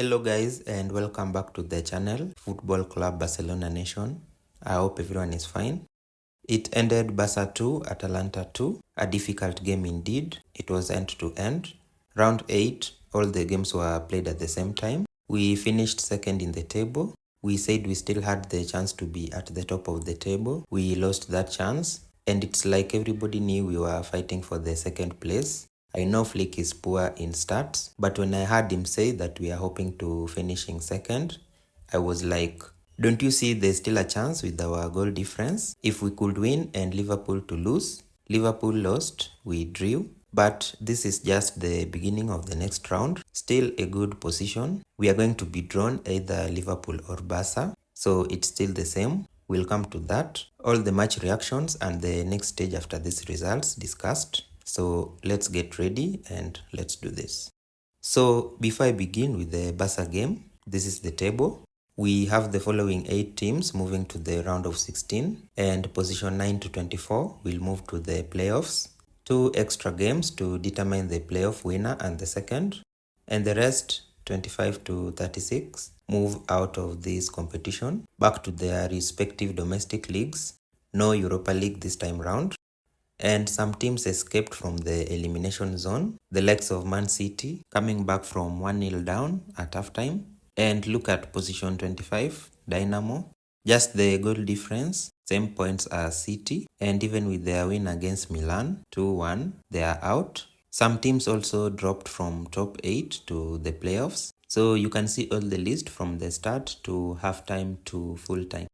Hello guys and welcome back to the channel Football Club Barcelona Nation. I hope everyone is fine. It ended Barca 2, Atalanta 2. A difficult game indeed. It was end to end. Round 8, all the games were played at the same time. We finished second in the table. We said we still had the chance to be at the top of the table. We lost that chance. And it's like everybody knew we were fighting for the second place. I know Flick is poor in stats, but when I heard him say that we are hoping to finishing second, I was like, don't you see there's still a chance with our goal difference? If we could win and Liverpool to lose, Liverpool lost, we drew. But this is just the beginning of the next round. Still a good position. We are going to be drawn either Liverpool or Barca. So it's still the same. We'll come to that. All the match reactions and the next stage after these results discussed. So let's get ready and let's do this. So before I begin with the Barca game, this is the table. We have the following 8 teams moving to the round of 16 and position 9 to 24 will move to the playoffs. 2 extra games to determine the playoff winner and the second, and the rest 25 to 36 move out of this competition back to their respective domestic leagues. No Europa League this time round. And some teams escaped from the elimination zone, the likes of Man City coming back from 1-0 down at halftime. And look at position 25, Dynamo. Just the goal difference, same points as City, and even with their win against Milan, 2-1, they are out. Some teams also dropped from top 8 to the playoffs. So you can see all the list from the start to halftime to full time.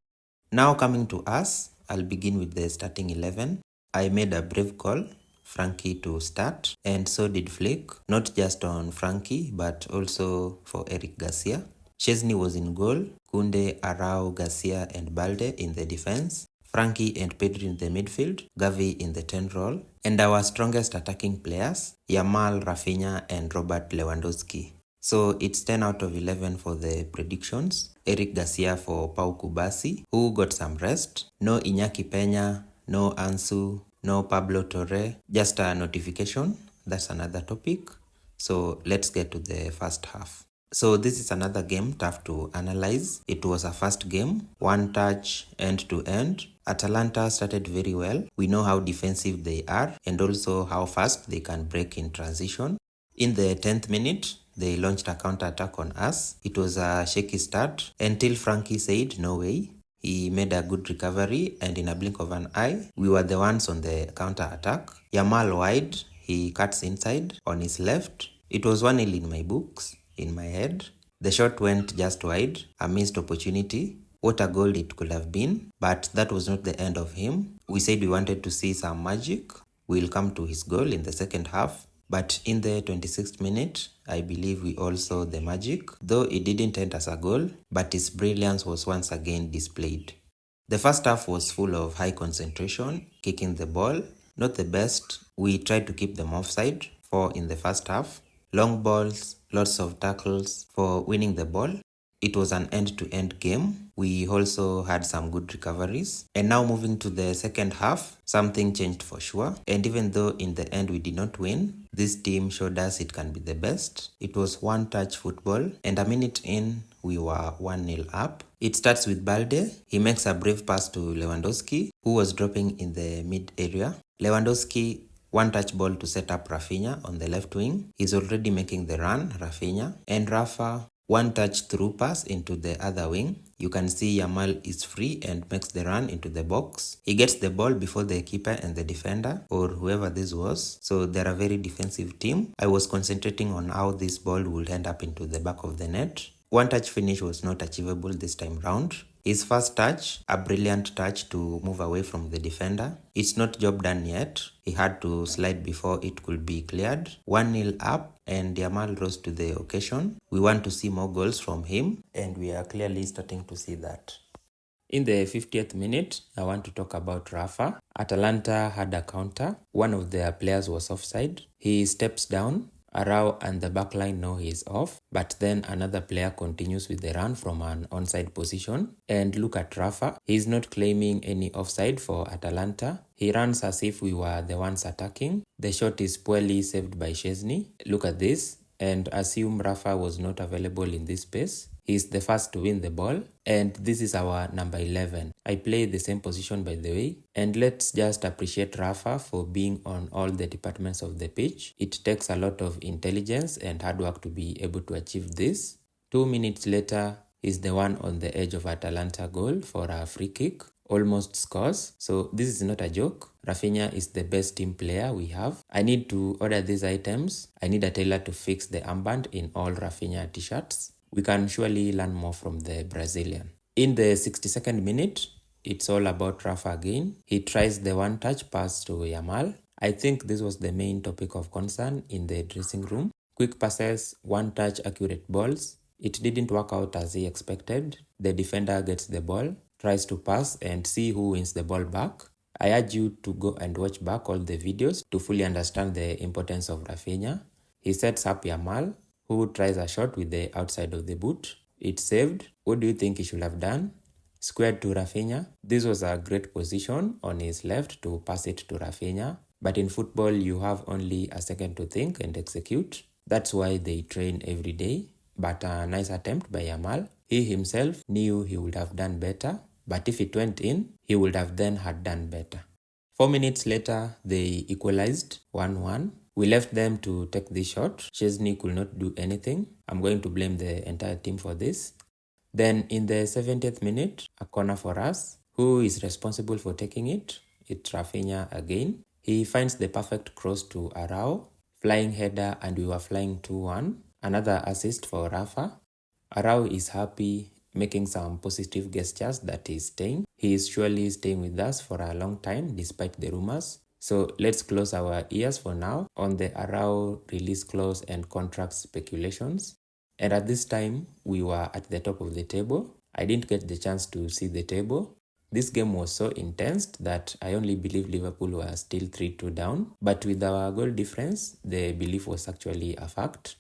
Now coming to us, I'll begin with the starting 11. I made a brave call, Frankie to start, and so did Flick, not just on Frankie, but also for Eric Garcia. Chesney was in goal, Kunde, Arau, Garcia, and Balde in the defense, Frankie and Pedri in the midfield, Gavi in the 10 role, and our strongest attacking players, Yamal, Rafinha, and Robert Lewandowski. So it's 10 out of 11 for the predictions. Eric Garcia for Pau Kubasi, who got some rest. No Iñaki Peña, no Ansu, no Pablo Torre, just a notification. That's another topic. So let's get to the first half. So this is another game tough to analyze. It was a first game, one touch, end to end. Atalanta started very well. We know how defensive they are and also how fast they can break in transition. In the 10th minute, they launched a counter-attack on us. It was a shaky start until Frankie said, no way. He made a good recovery and in a blink of an eye, we were the ones on the counter-attack. Yamal wide, he cuts inside on his left. It was 1-0 in my books, in my head. The shot went just wide, a missed opportunity. What a goal it could have been, but that was not the end of him. We said we wanted to see some magic. We'll come to his goal in the second half. But in the 26th minute, I believe we all saw the magic, though it didn't end as a goal, but its brilliance was once again displayed. The first half was full of high concentration, kicking the ball, not the best. We tried to keep them offside, 4 in the first half. Long balls, lots of tackles for winning the ball. It was an end-to-end game. We also had some good recoveries. And now moving to the second half, something changed for sure. And even though in the end we did not win, this team showed us it can be the best. It was one-touch football, and a minute in, we were 1-0 up. It starts with Balde. He makes a brave pass to Lewandowski, who was dropping in the mid area. Lewandowski, one-touch ball to set up Rafinha on the left wing. He's already making the run, Rafinha. And Rafa, one touch through pass into the other wing. You can see Yamal is free and makes the run into the box. He gets the ball before the keeper and the defender, or whoever this was. So they're a very defensive team. I was concentrating on how this ball would end up into the back of the net. One touch finish was not achievable this time round. His first touch, a brilliant touch to move away from the defender. It's not job done yet. He had to slide before it could be cleared. 1-0 up and Yamal rose to the occasion. We want to see more goals from him and we are clearly starting to see that. In the 50th minute, I want to talk about Rafa. Atalanta had a counter. One of their players was offside. He steps down. Arau and the backline know he is off, but then another player continues with the run from an onside position. And look at Rafa. He's not claiming any offside for Atalanta. He runs as if we were the ones attacking. The shot is poorly saved by Chesney. Look at this. and assume Rafa was not available in this space. He's the first to win the ball, and this is our number 11. I play the same position, by the way, and let's just appreciate Rafa for being on all the departments of the pitch. It takes a lot of intelligence and hard work to be able to achieve this. 2 minutes later, he's the one on the edge of Atalanta goal for a free kick. Almost scores. So this is not a joke. Rafinha is the best team player we have. I need to order these items. I need a tailor to fix the armband in all Rafinha t-shirts. We can surely learn more from the Brazilian. In the 62nd minute, it's all about Rafa again. He tries the one-touch pass to Yamal. I think this was the main topic of concern in the dressing room. Quick passes, one-touch accurate balls. It didn't work out as he expected. The defender gets the ball, tries to pass and see who wins the ball back. I urge you to go and watch back all the videos to fully understand the importance of Rafinha. He sets up Yamal, who tries a shot with the outside of the boot. It's saved. What do you think he should have done? Squared to Rafinha. This was a great position on his left to pass it to Rafinha. But in football, you have only a second to think and execute. That's why they train every day. But a nice attempt by Yamal. He himself knew he would have done better, but if it went in, he would have then had done better. 4 minutes later, they equalized 1-1. We left them to take this shot. Szczesny could not do anything. I'm going to blame the entire team for this. Then in the 70th minute, a corner for us. Who is responsible for taking it? It's Rafinha again. He finds the perfect cross to Arau. Flying header, and we were flying 2-1. Another assist for Rafa. Arau is happy, making some positive gestures that he's staying. He is surely staying with us for a long time despite the rumors. So let's close our ears for now on the Arau release clause and contract speculations. And at this time, we were at the top of the table. I didn't get the chance to see the table. This game was so intense that I only believe Liverpool were still 3-2 down. But with our goal difference, the belief was actually a fact.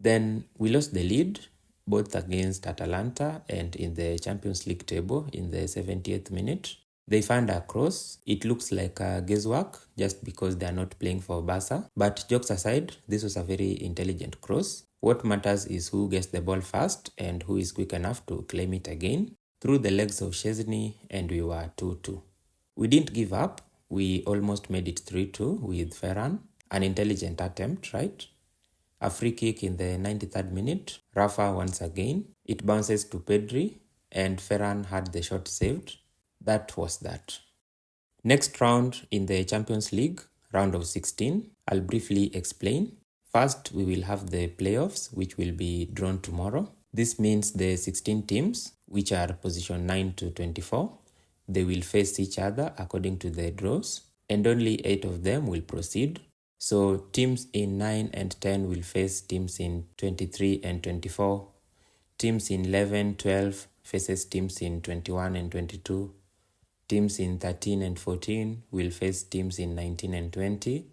Then we lost the lead, both against Atalanta and in the Champions League table in the 70th minute. They found a cross. It looks like a guesswork just because they are not playing for Barca. But jokes aside, this was a very intelligent cross. What matters is who gets the ball first and who is quick enough to claim it again. Through the legs of Szczesny, and we were 2-2. We didn't give up. We almost made it 3-2 with Ferran. An intelligent attempt, right? A free kick in the 93rd minute. Rafa once again. It bounces to Pedri and Ferran had the shot saved. That was that. Next round in the Champions League, round of 16, I'll briefly explain. First, we will have the playoffs, which will be drawn tomorrow. This means the 16 teams, which are position 9 to 24, they will face each other according to the draws, and only 8 of them will proceed. So teams in 9 and 10 will face teams in 23 and 24. Teams in 11, 12 faces teams in 21 and 22. Teams in 13 and 14 will face teams in 19 and 20.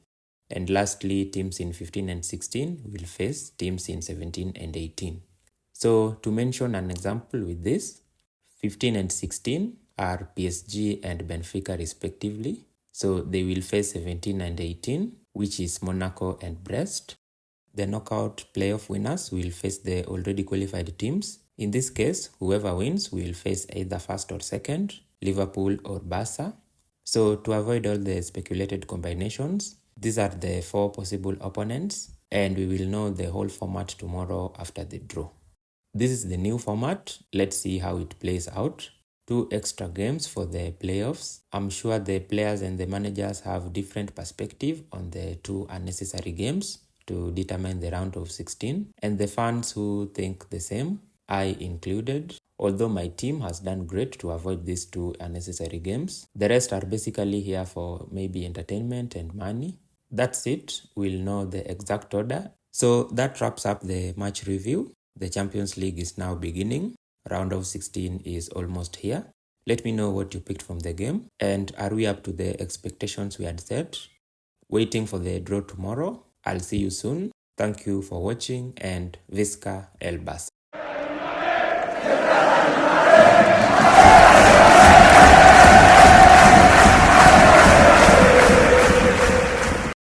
And lastly, teams in 15 and 16 will face teams in 17 and 18. So to mention an example with this, 15 and 16 are PSG and Benfica respectively. So they will face 17 and 18, which is Monaco and Brest. The knockout playoff winners will face the already qualified teams. In this case, whoever wins will face either first or second, Liverpool or Barca. So to avoid all the speculated combinations, these are the 4 possible opponents, and we will know the whole format tomorrow after the draw. This is the new format. Let's see how it plays out. 2 extra games for the playoffs. I'm sure the players and the managers have different perspective on the 2 unnecessary games to determine the round of 16. And the fans who think the same, I included. Although my team has done great to avoid these 2 unnecessary games, the rest are basically here for maybe entertainment and money. That's it. We'll know the exact order. So that wraps up the match review. The Champions League is now beginning. Round of 16 is almost here. Let me know what you picked from the game. And are we up to the expectations we had set? Waiting for the draw tomorrow. I'll see you soon. Thank you for watching and Visca El Bas.